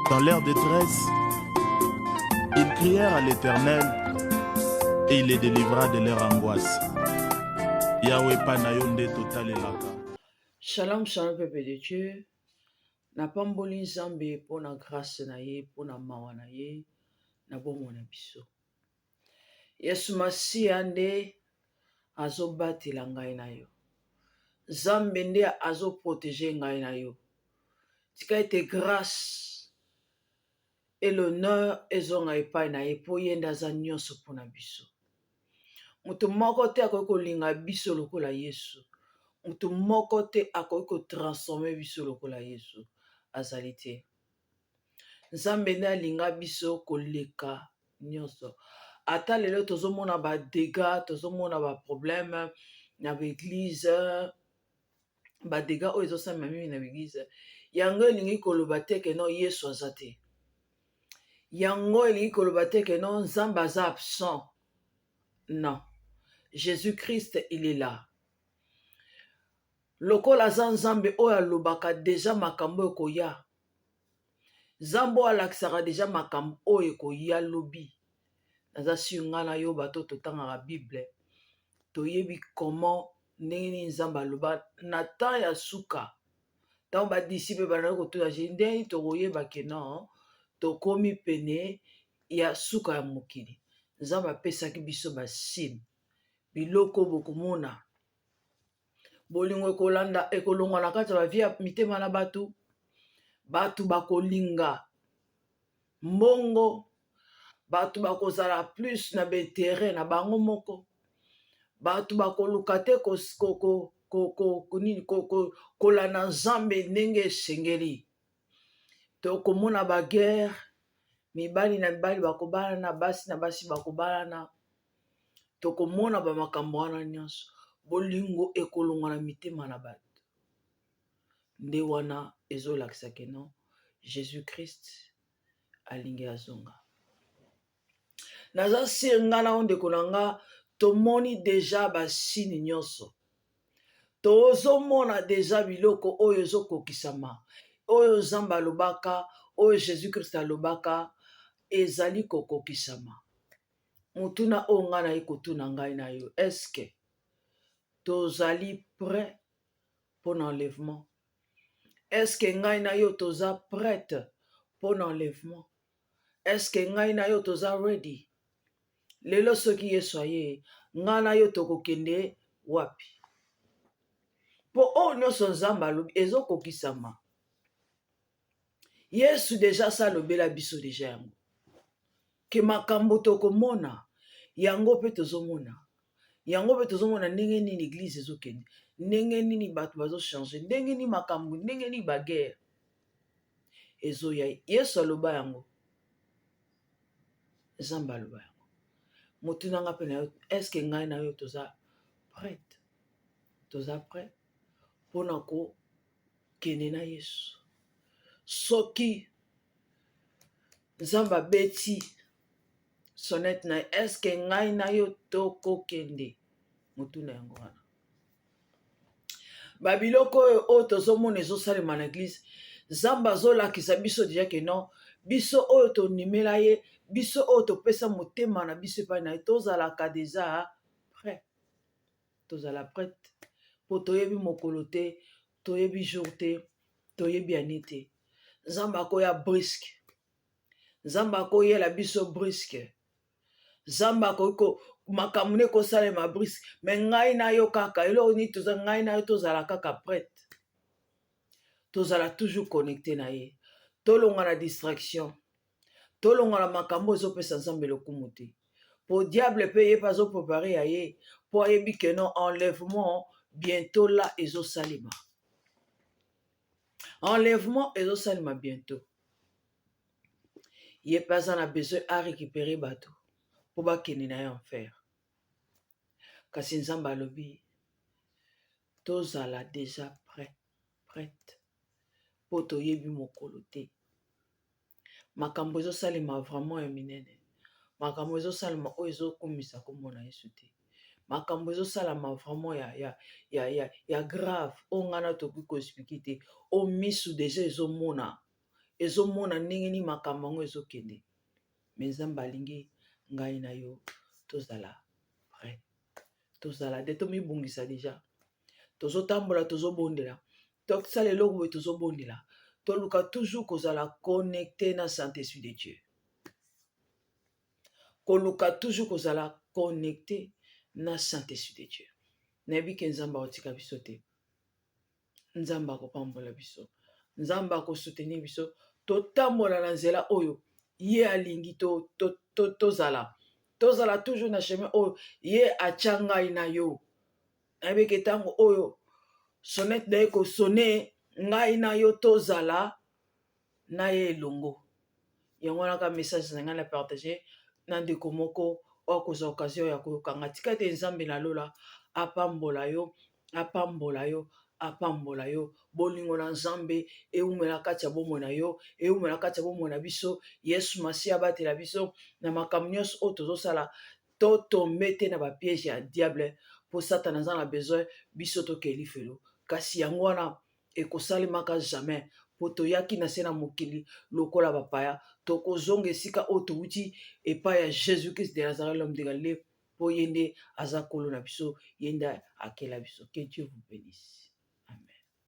Dans leur détresse, ils crièrent à l'Éternel et il les délivra de leur angoisse. Yahweh Panayonde total elaka. Shalom, shalom, peuple de Dieu. Na pamboli nzambe pour na grâce na ye, pour na mawa na ye, na bomo na biso. Yesu Masiya nde azobatela ngai na yo. Nzambe nde azoprotege ngai na yo. Tika ete grâce et l'honneur ezonga epai na ye po ye nde aza nyonso mpona biso. Moto moko te akoki kolinga biso lokola Yesu. Moto moko te akoki kotransforme biso lokola Yesu. Azali te. Nzambe nde alinga biso koleka nyonso. Ata lelo tozomona ba dégâts, tozomona ba problème na l'église, ba dégâts oyo ezosalema mimi na l'église. Yango elingi koloba te ke non Yesu aza te. Yango elingi koloba te ke non Nzambe aza absent. Non. Jésus-Christ, il est là. Lokola aza Nzambe oyo alobaka deja makambo ekoya. Nzambe alakisaka deja makambo oyo ekoya lobi. Naza si nga na yo bato totangaka Bible. Toyebi comment ndenge nini Nzambe aloba na temps ya suka. Tango ba disciple banaki kotuna Jésus ndenge tokoyeba ke non tokomi pene ya suka ya mokili. Nzambe apesaki biso basine. Biloko bokomona. Bolingo ekolongwa na kati ya bavie ya mitema na bato. Bato bakolinga mbongo. Bato bakozala plus na b'intérêt na bango moko. Bato bakoluka te kolanda Nzambe ndenge esengeli. Tokomona baguerre. Mibali na mibali bakobalana, basi na basi bakobalana. Tokomona bamakambo wana nyonso. Bolingo ekolongwa na mitema na bato. Nde wana ezolakisa ke non Jésus-Christ alingi azonga. Naza senga na ondeko na nga tomoni deja basini nyonso. Tozomona deja biloko oyo ezokokisama. Oyo Nzambe alobaka, oyo Jésus-Christ alobaka ezali kokokisama. Mutuna oyo nga na ye kotuna ngai na yo. Est-ce que tozali prêt pour l'enlèvement? Est-ce que ngai na yo toza prête pour l'enlèvement? Est-ce que ngai na yo toza ready? Lelo soki Yesu aye, ngai na yo tokokende wapi? Po oyo nyonso Nzambe alobi ezokokisama. Yesu deja salobela biso deja yango. Ke makambo tokomona, yango pe tozomona. Yango pe tozomona ndenge nini l'église ezokende. Ndenge nini bato bazochanger. Ndenge nini makambo, ndenge nini baguerre. Ezoya. Yesu aloba yango. Nzambe aloba yango. Motuna nga pe na yo, est-ce que ngai na yo toza prête? Toza prêt? Pona ko kende na Yesu. Soki Nzambe abeti sonnette na est-ce que ngai na yo tokokende? Motuna yango wana. Babiloko oyo tozomona ezosalema na église. Nzambe azolakisa biso deja ke non. Biso oyo tonimela ye. Biso oyo topesa motema na biso epai na ye. Tozalaka deja prêt. Tozala prête. Po toyebi mokolo te. Toyebi jour te. Toyebi année te. Nzambe akoya briske. Nzambe akoyela biso briske. Nzambe akoyiko makambo ne kosalema briske. Me ngai na yo kaka. Eloko ni toza ngai na yo tozala kaka prête. Tozala toujours connecté na ye. Tolonga na distraction. Tolonga na makambo ezopesa Nzambe lokumu te. Po diable pe ye pas préparé ya ye. Po ayebi ke non enlèvement bientôt là ezosalema. Enlèvement ezosalema bientôt. Ye pas en a besoin à récupérer bateau. Po bakende na ye enfer. Kasi Nzambe alobi tozala déjà prête. Po toyebi mokolo te. Makambo ezosalema vraiment ya minene. Makambo ezosalema oyo ezokomisa kombo na Yesu te. Makambo ezosalema vraiment ya grave. O ngana tokoki ko expliquer te. O misu déjà ezomona ezomona ndenge nini makambo yango ezokende. Me Nzambe alingi ngai na yo tozala prêt, tozala de tomibongisa deja, tozotambola tozobondela, tosala eloko boye tozobondela, toluka toujours kozala connecté na Saint-Esprit de Dieu, koluka toujours kozala connecté na Saint-Esprit de Dieu. Nayebi ke Nzambe akotika biso te, Nzambe akopambola biso, Nzambe akosoutenir biso, totambola na nzela oyo ye alingi tozala toujours na chemin oyo ye atia ngai na yo. Nayebi ke ntango oyo sonnette na ye kosone, ngai na yo tozala na ye elongo. Yango wana ka message na ngai na partager na ndeko moko oyo kozwa occasion ya koyokanga. Tika te Nzambe na lola apambola yo, apambola yo, apambola yo. Bolingo na Nzambe eumela kati ya bomoi na yo, eumela kati ya bomoi na biso. Yesu Masiya abatela biso na makambo nyonso oyo tozosala, to tombe te na bapiège ya diable, po Satan aza na besoin biso tokeli felo. Kasi yango wana ekosalemaka jamais, po toyaki na se na mokili lokola bapaya, tokozonga esika oyo towuti epai ya Jésus Christ de Nazareth, l'homme de Galilée, po ye nde aza kolo na biso, ye nde akela biso. Que Dieu vous bénisse.